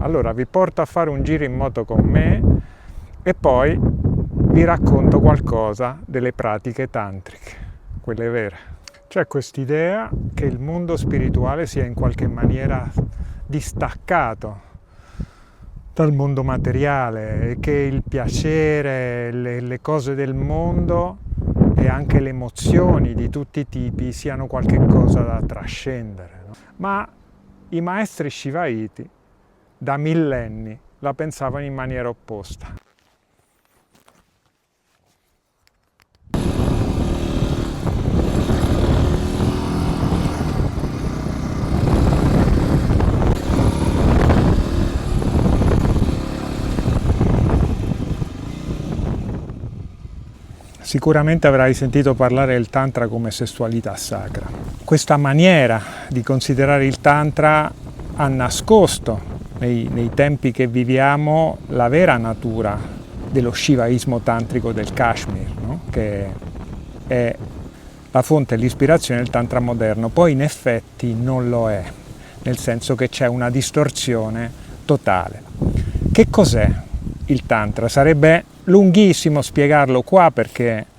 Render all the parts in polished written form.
Allora vi porto a fare un giro in moto con me e poi vi racconto qualcosa delle pratiche tantriche, quelle vere. C'è quest'idea che il mondo spirituale sia in qualche maniera distaccato dal mondo materiale e che il piacere, le cose del mondo e anche le emozioni di tutti i tipi siano qualche cosa da trascendere, no? Ma i maestri Shivaiti da millenni la pensavano in maniera opposta. Sicuramente avrai sentito parlare del Tantra come sessualità sacra. Questa maniera di considerare il Tantra ha nascosto nei tempi che viviamo la vera natura dello shivaismo tantrico del Kashmir, no? Che è la fonte e l'ispirazione del Tantra moderno. Poi in effetti non lo è, nel senso che c'è una distorsione totale. Che cos'è il Tantra? Sarebbe lunghissimo spiegarlo qua perché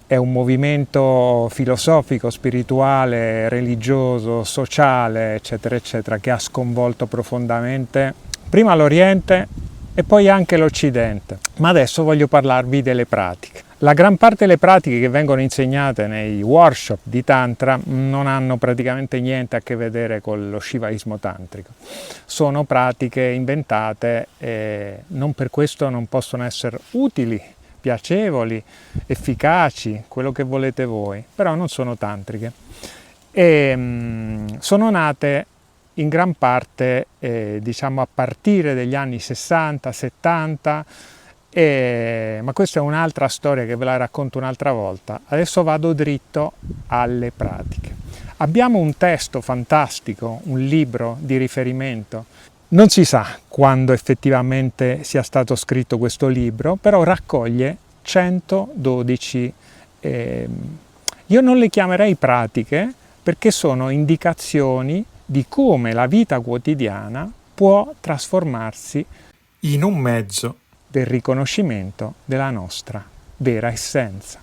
è un movimento filosofico, spirituale, religioso, sociale, eccetera, eccetera, che ha sconvolto profondamente prima l'Oriente e poi anche l'Occidente. Ma adesso voglio parlarvi delle pratiche. La gran parte delle pratiche che vengono insegnate nei workshop di Tantra non hanno praticamente niente a che vedere con lo shivaismo tantrico. Sono pratiche inventate e non per questo non possono essere utili, piacevoli, efficaci, quello che volete voi, però non sono tantriche. E sono nate in gran parte, diciamo, a partire dagli anni 60-70, ma questa è un'altra storia che ve la racconto un'altra volta. Adesso vado dritto alle pratiche. Abbiamo un testo fantastico, un libro di riferimento. Non si sa quando effettivamente sia stato scritto questo libro, però raccoglie 112, io non le chiamerei pratiche perché sono indicazioni di come la vita quotidiana può trasformarsi in un mezzo del riconoscimento della nostra vera essenza.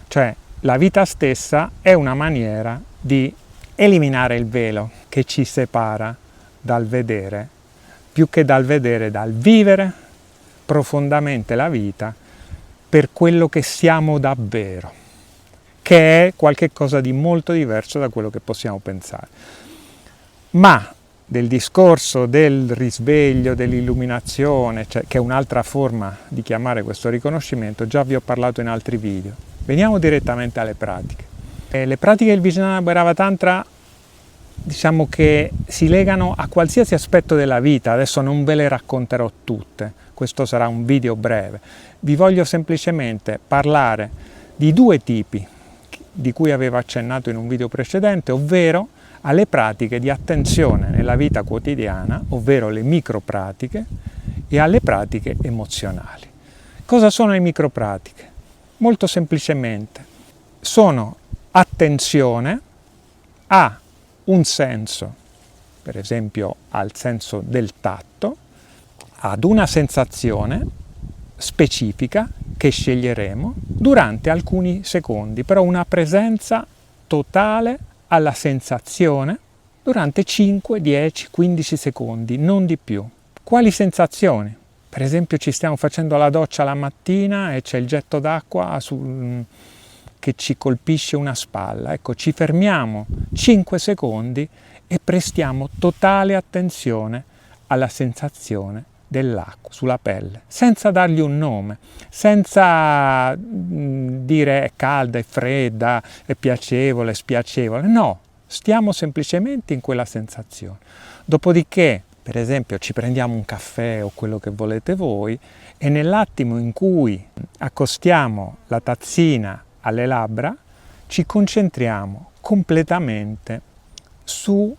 Cioè, la vita stessa è una maniera di eliminare il velo che ci separa dal vedere, più che dal vedere, dal vivere profondamente la vita per quello che siamo davvero, che è qualcosa di molto diverso da quello che possiamo pensare. Ma del discorso del risveglio, dell'illuminazione, cioè, che è un'altra forma di chiamare questo riconoscimento, già vi ho parlato in altri video. Veniamo direttamente alle pratiche. Le pratiche del Vijnana Bhairava Tantra, diciamo che si legano a qualsiasi aspetto della vita. Adesso non ve le racconterò tutte, questo sarà un video breve. Vi voglio semplicemente parlare di due tipi di cui avevo accennato in un video precedente, ovvero alle pratiche di attenzione nella vita quotidiana, ovvero le micropratiche, e alle pratiche emozionali. Cosa sono le micropratiche? Molto semplicemente, sono attenzione a un senso, per esempio al senso del tatto, ad una sensazione specifica che sceglieremo durante alcuni secondi, però una presenza totale alla sensazione durante 5, 10, 15 secondi, non di più. Quali sensazioni? Per esempio ci stiamo facendo la doccia la mattina e c'è il getto d'acqua che ci colpisce una spalla. Ecco, ci fermiamo 5 secondi e prestiamo totale attenzione alla sensazione dell'acqua sulla pelle, senza dargli un nome, senza dire è calda, è fredda, è piacevole, è spiacevole. No, stiamo semplicemente in quella sensazione. Dopodiché, per esempio, ci prendiamo un caffè o quello che volete voi e nell'attimo in cui accostiamo la tazzina alle labbra ci concentriamo completamente su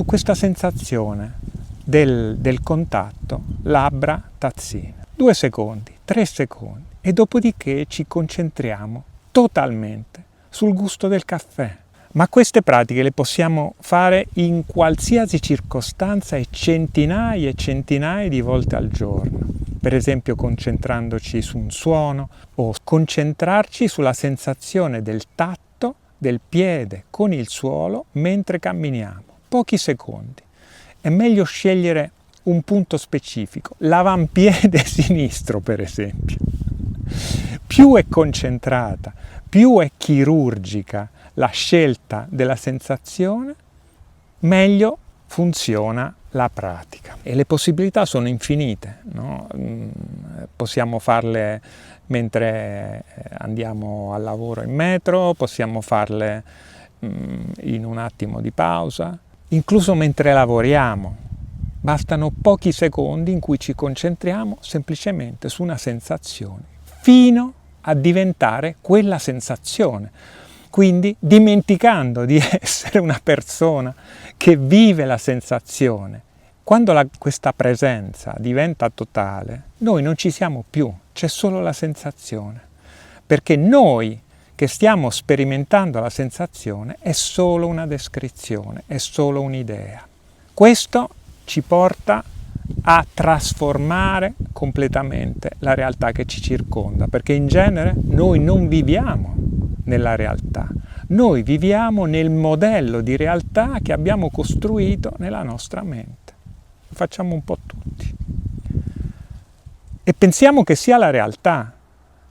questa sensazione del contatto labbra-tazzina. 2 secondi, 3 secondi e dopodiché ci concentriamo totalmente sul gusto del caffè, Ma queste pratiche le possiamo fare in qualsiasi circostanza e centinaia di volte al giorno. Per esempio concentrandoci su un suono o concentrarci sulla sensazione del tatto del piede con il suolo mentre camminiamo. Pochi secondi. È meglio scegliere un punto specifico, l'avampiede sinistro per esempio. Più è concentrata, più è chirurgica la scelta della sensazione, meglio funziona la pratica. E le possibilità sono infinite, no? Possiamo farle mentre andiamo al lavoro in metro, possiamo farle in un attimo di pausa, incluso mentre lavoriamo. Bastano pochi secondi in cui ci concentriamo semplicemente su una sensazione, fino a diventare quella sensazione. Quindi dimenticando di essere una persona che vive la sensazione. Quando questa presenza diventa totale, noi non ci siamo più, c'è solo la sensazione. Perché noi che stiamo sperimentando la sensazione è solo una descrizione, è solo un'idea. Questo ci porta a trasformare completamente la realtà che ci circonda, perché in genere noi non viviamo nella realtà, noi viviamo nel modello di realtà che abbiamo costruito nella nostra mente. Lo facciamo un po' tutti. E pensiamo che sia la realtà.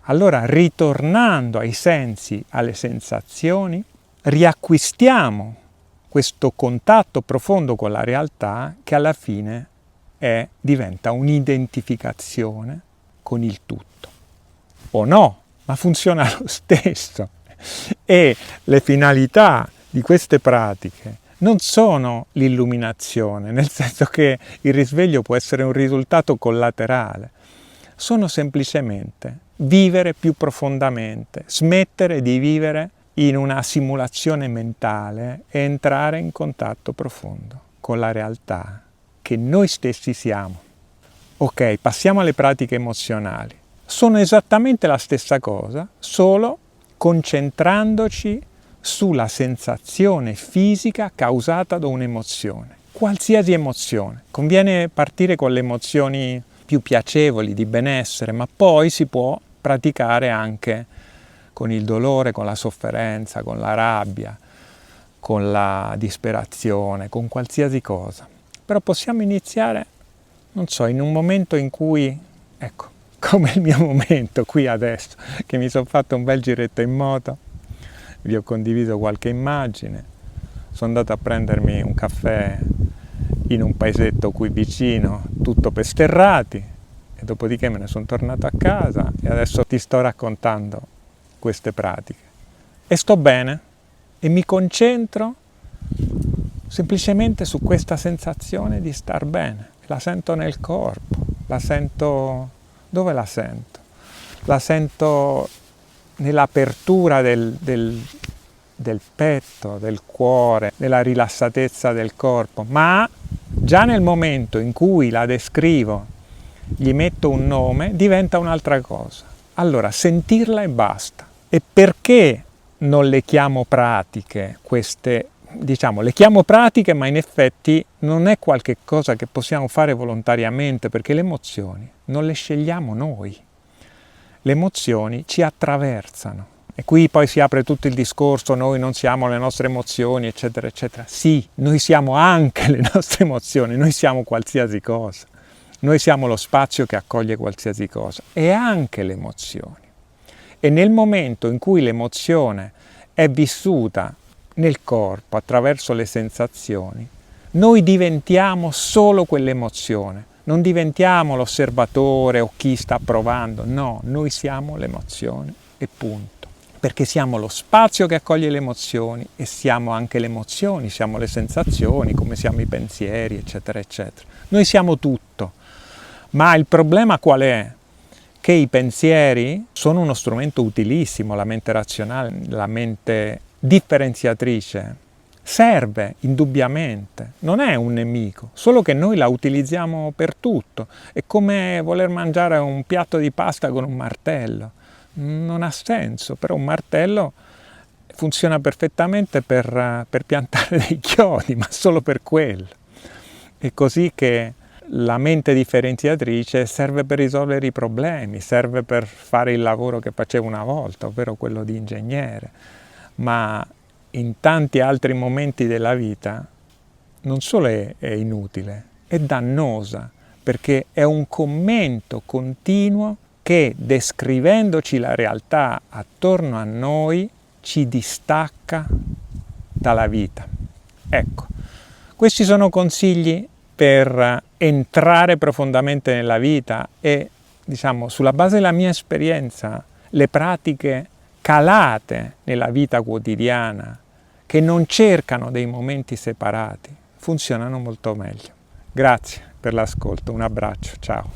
Allora, ritornando ai sensi, alle sensazioni, riacquistiamo questo contatto profondo con la realtà che alla fine diventa un'identificazione con il tutto. O no, ma funziona lo stesso. E le finalità di queste pratiche non sono l'illuminazione, nel senso che il risveglio può essere un risultato collaterale, sono semplicemente vivere più profondamente, smettere di vivere in una simulazione mentale e entrare in contatto profondo con la realtà che noi stessi siamo. Ok, passiamo alle pratiche emozionali. Sono esattamente la stessa cosa, solo concentrandoci sulla sensazione fisica causata da un'emozione. Qualsiasi emozione. Conviene partire con le emozioni più piacevoli, di benessere, ma poi si può praticare anche con il dolore, con la sofferenza, con la rabbia, con la disperazione, con qualsiasi cosa. Però possiamo iniziare, non so, in un momento in cui, ecco, come il mio momento qui adesso, che mi sono fatto un bel giretto in moto, vi ho condiviso qualche immagine, sono andato a prendermi un caffè in un paesetto qui vicino, tutto per sterrati, e dopodiché me ne sono tornato a casa e adesso ti sto raccontando queste pratiche. E sto bene e mi concentro semplicemente su questa sensazione di star bene. La sento nel corpo, la sento... Dove la sento? La sento nell'apertura del petto, del cuore, nella rilassatezza del corpo, ma già nel momento in cui la descrivo, gli metto un nome, diventa un'altra cosa. Allora, sentirla e basta. E perché non le chiamo pratiche queste? Diciamo, le chiamo pratiche, ma in effetti non è qualche cosa che possiamo fare volontariamente, perché le emozioni non le scegliamo noi. Le emozioni ci attraversano. E qui poi si apre tutto il discorso, noi non siamo le nostre emozioni, eccetera, eccetera. Sì, noi siamo anche le nostre emozioni, noi siamo qualsiasi cosa. Noi siamo lo spazio che accoglie qualsiasi cosa, e anche le emozioni. E nel momento in cui l'emozione è vissuta nel corpo, attraverso le sensazioni, noi diventiamo solo quell'emozione, non diventiamo l'osservatore o chi sta provando, no, noi siamo l'emozione e punto, perché siamo lo spazio che accoglie le emozioni e siamo anche le emozioni, siamo le sensazioni, come siamo i pensieri, eccetera, eccetera. Noi siamo tutto, ma il problema qual è? Che i pensieri sono uno strumento utilissimo, la mente razionale, la mente differenziatrice, serve indubbiamente, non è un nemico, solo che noi la utilizziamo per tutto. È come voler mangiare un piatto di pasta con un martello, non ha senso, però un martello funziona perfettamente per piantare dei chiodi, ma solo per quello. È così che la mente differenziatrice serve per risolvere i problemi, serve per fare il lavoro che facevo una volta, ovvero quello di ingegnere, ma in tanti altri momenti della vita non solo è inutile, è dannosa, perché è un commento continuo che, descrivendoci la realtà attorno a noi, ci distacca dalla vita. Ecco, questi sono consigli per entrare profondamente nella vita e, diciamo, sulla base della mia esperienza, le pratiche calate nella vita quotidiana, che non cercano dei momenti separati, funzionano molto meglio. Grazie per l'ascolto, un abbraccio, ciao.